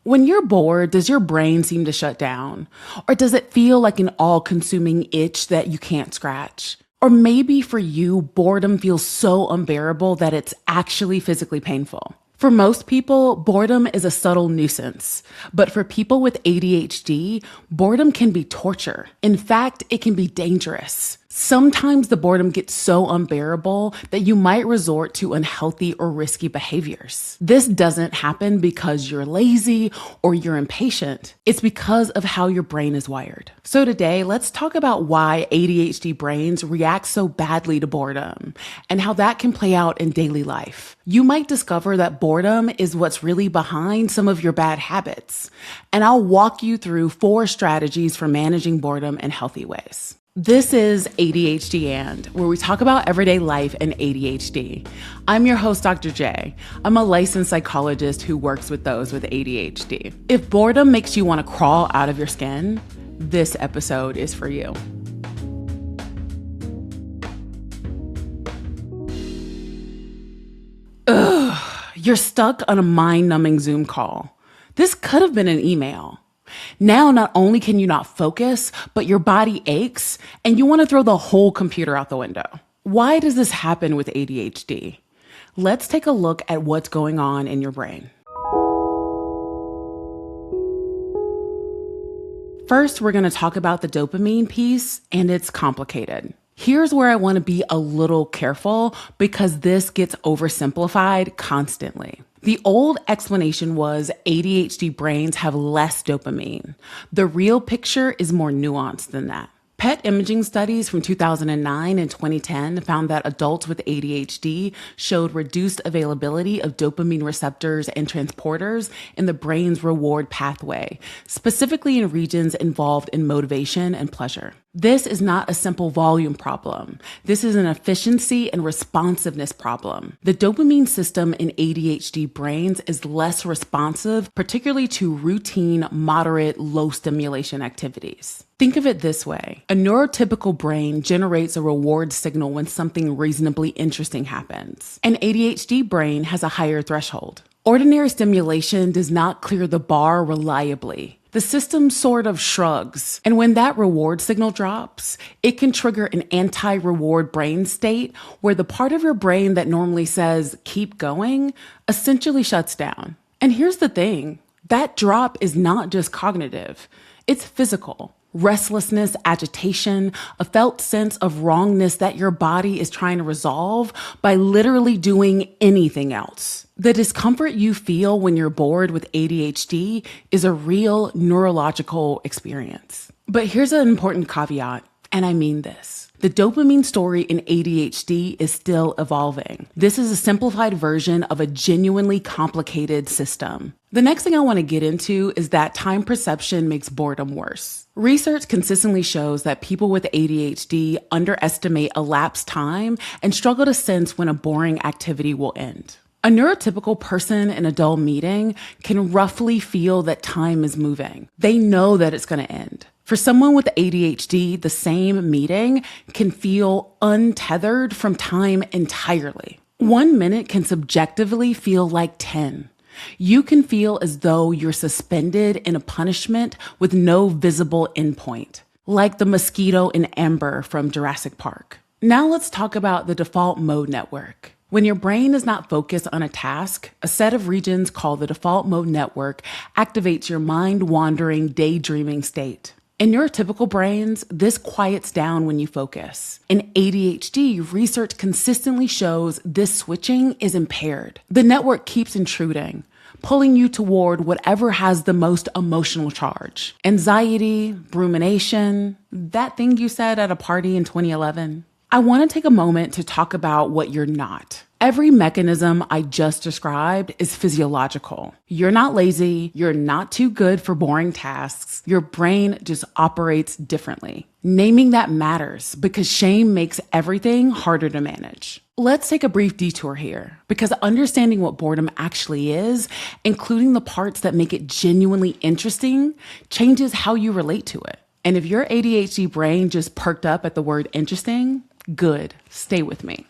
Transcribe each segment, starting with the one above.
When you're bored, does your brain seem to shut down? Or does it feel like an all-consuming itch that you can't scratch? Or maybe for you, boredom feels so unbearable that it's actually physically painful. For most people, boredom is a subtle nuisance. But for people with ADHD, boredom can be torture. In fact, it can be dangerous. Sometimes the boredom gets so unbearable that you might resort to unhealthy or risky behaviors. This doesn't happen because you're lazy or you're impatient. It's because of how your brain is wired. So today, let's talk about why ADHD brains react so badly to boredom and how that can play out in daily life. You might discover that boredom is what's really behind some of your bad habits. And I'll walk you through 4 strategies for managing boredom in healthy ways. This is ADHD where we talk about everyday life and ADHD. I'm your host, Dr. J. I'm a licensed psychologist who works with those with ADHD. If boredom makes you want to crawl out of your skin, this episode is for you. You're stuck on a mind-numbing Zoom call. This could have been an email. Now, not only can you not focus, but your body aches and you want to throw the whole computer out the window. Why does this happen with ADHD? Let's take a look at what's going on in your brain. First, we're going to talk about the dopamine piece, and it's complicated. Here's where I want to be a little careful because this gets oversimplified constantly. The old explanation was ADHD brains have less dopamine. The real picture is more nuanced than that. PET imaging studies from 2009 and 2010 found that adults with ADHD showed reduced availability of dopamine receptors and transporters in the brain's reward pathway, specifically in regions involved in motivation and pleasure. This is not a simple volume problem. This is an efficiency and responsiveness problem. The dopamine system in ADHD brains is less responsive, particularly to routine, moderate, low stimulation activities. Think of it this way. A neurotypical brain generates a reward signal when something reasonably interesting happens. An ADHD brain has a higher threshold. Ordinary stimulation does not clear the bar reliably. The system sort of shrugs, and when that reward signal drops, it can trigger an anti-reward brain state where the part of your brain that normally says, keep going, essentially shuts down. And here's the thing, that drop is not just cognitive, it's physical. Restlessness, agitation, a felt sense of wrongness that your body is trying to resolve by literally doing anything else. The discomfort you feel when you're bored with ADHD is a real neurological experience. But here's an important caveat, and I mean this. The dopamine story in ADHD is still evolving. This is a simplified version of a genuinely complicated system. The next thing I want to get into is that time perception makes boredom worse. Research consistently shows that people with ADHD underestimate elapsed time and struggle to sense when a boring activity will end. A neurotypical person in a dull meeting can roughly feel that time is moving. They know that it's going to end. For someone with ADHD, the same meeting can feel untethered from time entirely. 1 minute can subjectively feel like 10. You can feel as though you're suspended in a punishment with no visible endpoint, like the mosquito in Amber from Jurassic Park. Now let's talk about the default mode network. When your brain is not focused on a task, a set of regions called the default mode network activates your mind-wandering, daydreaming state. In neurotypical brains, this quiets down when you focus. In ADHD, research consistently shows this switching is impaired. The network keeps intruding, pulling you toward whatever has the most emotional charge. Anxiety, rumination, that thing you said at a party in 2011. I want to take a moment to talk about what you're not. Every mechanism I just described is physiological. You're not lazy. You're not too good for boring tasks. Your brain just operates differently. Naming that matters because shame makes everything harder to manage. Let's take a brief detour here because understanding what boredom actually is, including the parts that make it genuinely interesting, changes how you relate to it. And if your ADHD brain just perked up at the word interesting, good. Stay with me.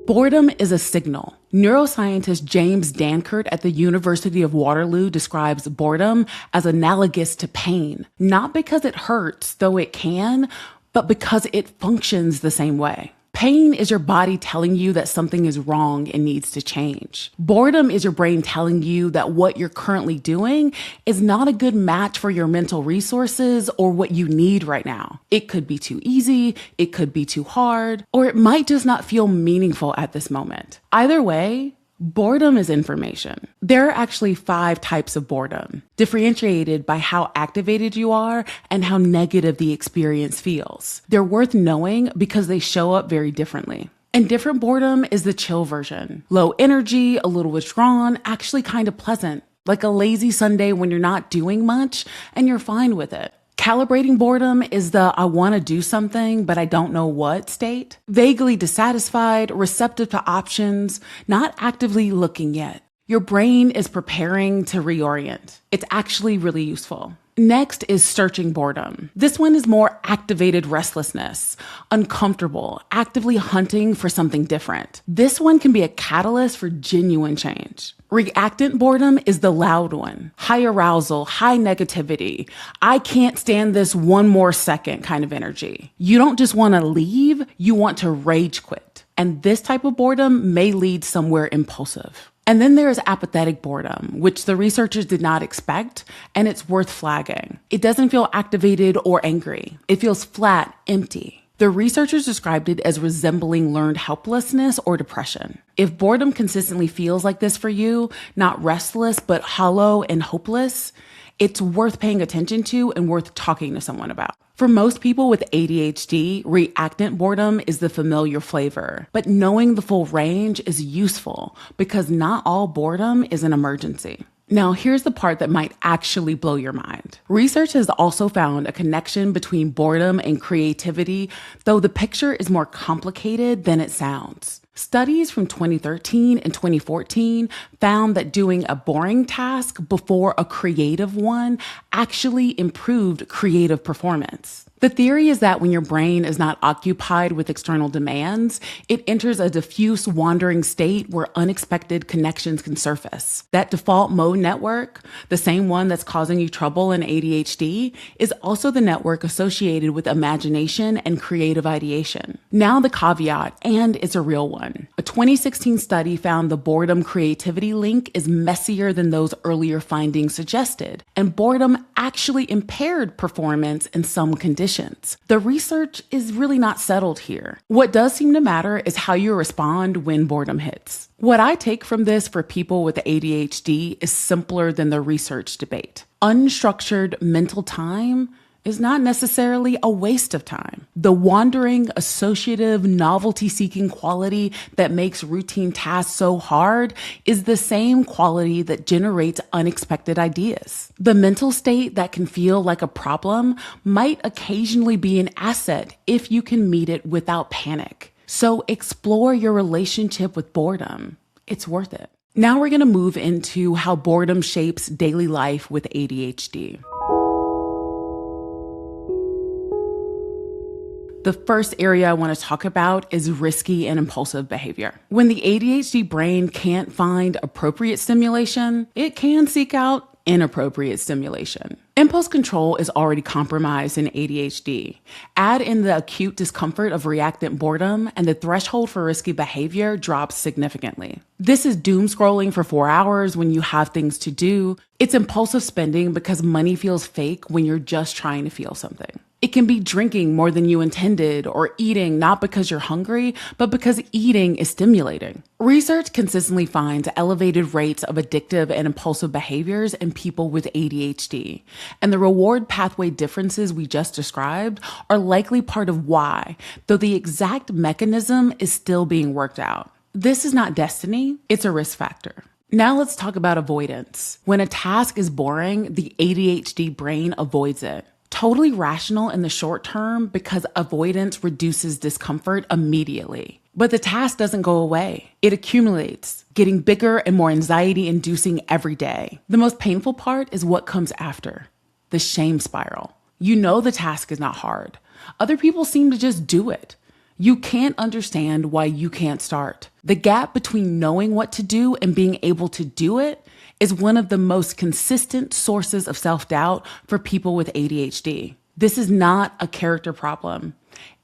Boredom is a signal. Neuroscientist James Dankert at the University of Waterloo describes boredom as analogous to pain, not because it hurts, though it can, but because it functions the same way. Pain is your body telling you that something is wrong and needs to change. Boredom is your brain telling you that what you're currently doing is not a good match for your mental resources or what you need right now. It could be too easy, it could be too hard, or it might just not feel meaningful at this moment. Either way, boredom is information. There are actually 5 types of boredom, differentiated by how activated you are and how negative the experience feels. They're worth knowing because they show up very differently. Indifferent boredom is the chill version. Low energy, a little withdrawn, actually kind of pleasant, like a lazy Sunday when you're not doing much and you're fine with it. Calibrating boredom is the I want to do something, but I don't know what state. Vaguely dissatisfied, receptive to options, not actively looking yet. Your brain is preparing to reorient. It's actually really useful. Next is searching boredom. This one is more activated restlessness, uncomfortable, actively hunting for something different. This one can be a catalyst for genuine change. Reactant boredom is the loud one. High arousal, high negativity. I can't stand this one more second kind of energy. You don't just want to leave, you want to rage quit. And this type of boredom may lead somewhere impulsive. And then there is apathetic boredom, which the researchers did not expect, and it's worth flagging. It doesn't feel activated or angry. It feels flat, empty. The researchers described it as resembling learned helplessness or depression. If boredom consistently feels like this for you, not restless, but hollow and hopeless, it's worth paying attention to and worth talking to someone about. For most people with ADHD, reactant boredom is the familiar flavor, but knowing the full range is useful because not all boredom is an emergency. Now, here's the part that might actually blow your mind. Research has also found a connection between boredom and creativity, though the picture is more complicated than it sounds. Studies from 2013 and 2014 found that doing a boring task before a creative one actually improved creative performance. The theory is that when your brain is not occupied with external demands, it enters a diffuse wandering state where unexpected connections can surface. That default mode network, the same one that's causing you trouble in ADHD, is also the network associated with imagination and creative ideation. Now the caveat, and it's a real one. A 2016 study found the boredom creativity link is messier than those earlier findings suggested, and boredom actually impaired performance in some conditions. The research is really not settled here. What does seem to matter is how you respond when boredom hits. What I take from this for people with ADHD is simpler than the research debate. Unstructured mental time is not necessarily a waste of time. The wandering, associative, novelty-seeking quality that makes routine tasks so hard is the same quality that generates unexpected ideas. The mental state that can feel like a problem might occasionally be an asset if you can meet it without panic. So explore your relationship with boredom. It's worth it. Now we're going to move into how boredom shapes daily life with ADHD. The first area I want to talk about is risky and impulsive behavior. When the ADHD brain can't find appropriate stimulation, it can seek out inappropriate stimulation. Impulse control is already compromised in ADHD. Add in the acute discomfort of reactant boredom, and the threshold for risky behavior drops significantly. This is doom scrolling for 4 hours when you have things to do. It's impulsive spending because money feels fake when you're just trying to feel something. It can be drinking more than you intended or eating not because you're hungry, but because eating is stimulating. Research consistently finds elevated rates of addictive and impulsive behaviors in people with ADHD. And the reward pathway differences we just described are likely part of why, though the exact mechanism is still being worked out. This is not destiny, it's a risk factor. Now let's talk about avoidance. When a task is boring, the ADHD brain avoids it. Totally rational in the short term because avoidance reduces discomfort immediately. But the task doesn't go away. It accumulates, getting bigger and more anxiety-inducing every day. The most painful part is what comes after, the shame spiral. You know the task is not hard. Other people seem to just do it. You can't understand why you can't start. The gap between knowing what to do and being able to do it is one of the most consistent sources of self-doubt for people with ADHD. This is not a character problem.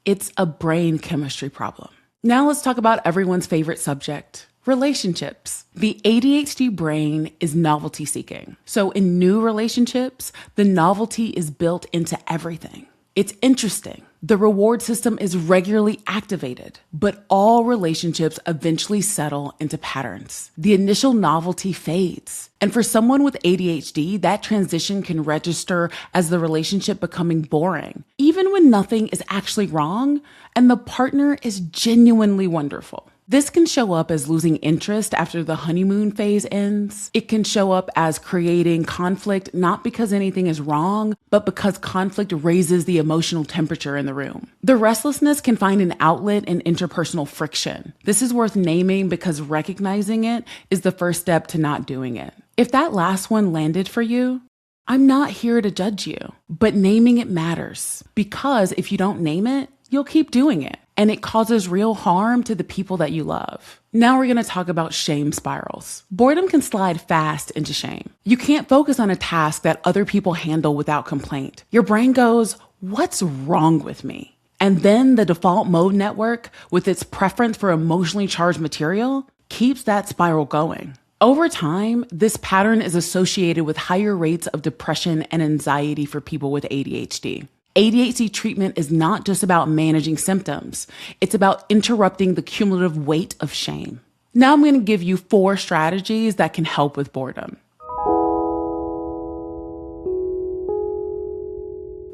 It's a brain chemistry problem. Now let's talk about everyone's favorite subject, relationships. The ADHD brain is novelty seeking. So in new relationships, the novelty is built into everything. It's interesting. The reward system is regularly activated, but all relationships eventually settle into patterns. The initial novelty fades. And for someone with ADHD, that transition can register as the relationship becoming boring, even when nothing is actually wrong and the partner is genuinely wonderful. This can show up as losing interest after the honeymoon phase ends. It can show up as creating conflict, not because anything is wrong, but because conflict raises the emotional temperature in the room. The restlessness can find an outlet in interpersonal friction. This is worth naming because recognizing it is the first step to not doing it. If that last one landed for you, I'm not here to judge you, but naming it matters because if you don't name it, you'll keep doing it. And it causes real harm to the people that you love. Now we're going to talk about shame spirals. Boredom can slide fast into shame. You can't focus on a task that other people handle without complaint. Your brain goes, what's wrong with me? And then the default mode network, with its preference for emotionally charged material, keeps that spiral going. Over time, this pattern is associated with higher rates of depression and anxiety for people with ADHD. ADHD treatment is not just about managing symptoms. It's about interrupting the cumulative weight of shame. Now I'm going to give you 4 strategies that can help with boredom.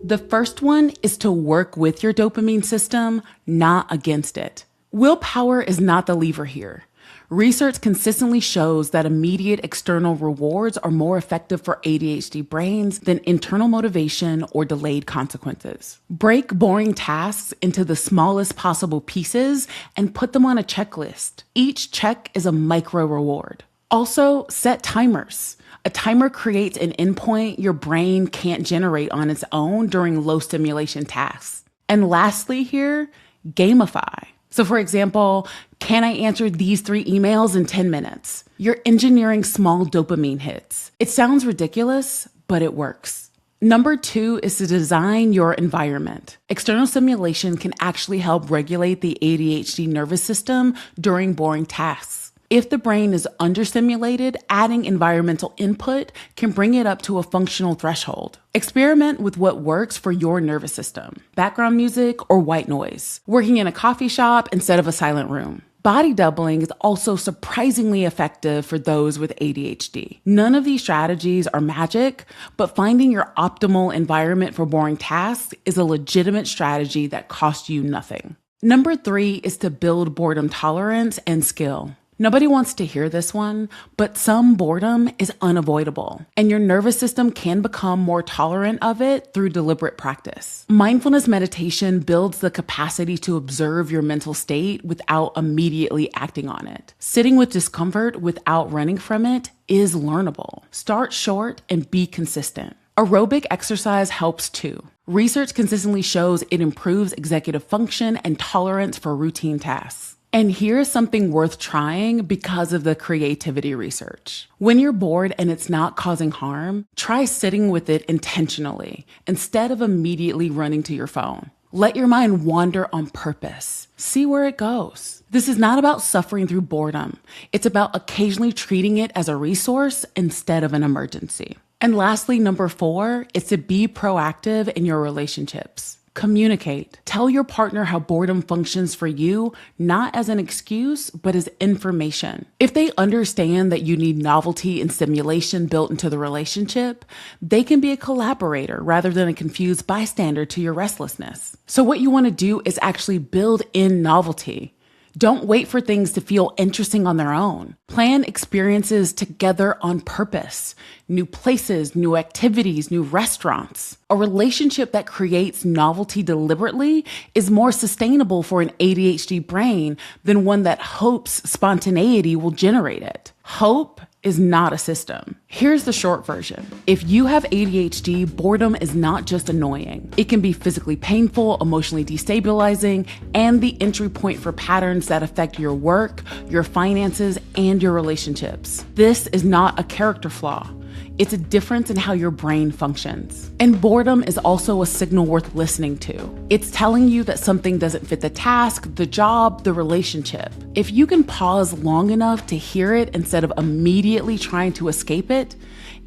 The first one is to work with your dopamine system, not against it. Willpower is not the lever here. Research consistently shows that immediate external rewards are more effective for ADHD brains than internal motivation or delayed consequences. Break boring tasks into the smallest possible pieces and put them on a checklist. Each check is a micro reward. Also, set timers. A timer creates an endpoint your brain can't generate on its own during low stimulation tasks. And lastly here, gamify. So for example, can I answer these 3 emails in 10 minutes? You're engineering small dopamine hits. It sounds ridiculous, but it works. Number 2 is to design your environment. External stimulation can actually help regulate the ADHD nervous system during boring tasks. If the brain is understimulated, adding environmental input can bring it up to a functional threshold. Experiment with what works for your nervous system. Background music or white noise. Working in a coffee shop instead of a silent room. Body doubling is also surprisingly effective for those with ADHD. None of these strategies are magic, but finding your optimal environment for boring tasks is a legitimate strategy that costs you nothing. Number 3 is to build boredom tolerance and skill. Nobody wants to hear this one, but some boredom is unavoidable, and your nervous system can become more tolerant of it through deliberate practice. Mindfulness meditation builds the capacity to observe your mental state without immediately acting on it. Sitting with discomfort without running from it is learnable. Start short and be consistent. Aerobic exercise helps too. Research consistently shows it improves executive function and tolerance for routine tasks. And here's something worth trying because of the creativity research. When you're bored and it's not causing harm, try sitting with it intentionally instead of immediately running to your phone. Let your mind wander on purpose. See where it goes. This is not about suffering through boredom. It's about occasionally treating it as a resource instead of an emergency. And lastly, number 4 is to be proactive in your relationships. Communicate. Tell your partner how boredom functions for you, not as an excuse, but as information. If they understand that you need novelty and stimulation built into the relationship, they can be a collaborator rather than a confused bystander to your restlessness. So what you want to do is actually build in novelty. Don't wait for things to feel interesting on their own. Plan experiences together on purpose. New places, new activities, new restaurants. A relationship that creates novelty deliberately is more sustainable for an ADHD brain than one that hopes spontaneity will generate it. Hope is not a system. Here's the short version. If you have ADHD, boredom is not just annoying. It can be physically painful, emotionally destabilizing, and the entry point for patterns that affect your work, your finances, and your relationships. This is not a character flaw. It's a difference in how your brain functions. And boredom is also a signal worth listening to. It's telling you that something doesn't fit the task, the job, the relationship. If you can pause long enough to hear it instead of immediately trying to escape it,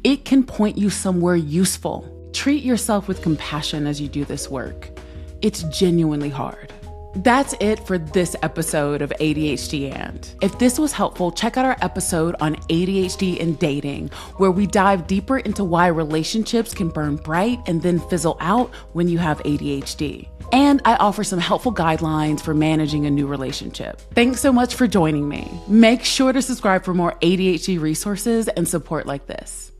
it can point you somewhere useful. Treat yourself with compassion as you do this work. It's genuinely hard. That's it for this episode of ADHD And. If this was helpful, check out our episode on ADHD and dating, where we dive deeper into why relationships can burn bright and then fizzle out when you have ADHD. And I offer some helpful guidelines for managing a new relationship. Thanks so much for joining me. Make sure to subscribe for more ADHD resources and support like this.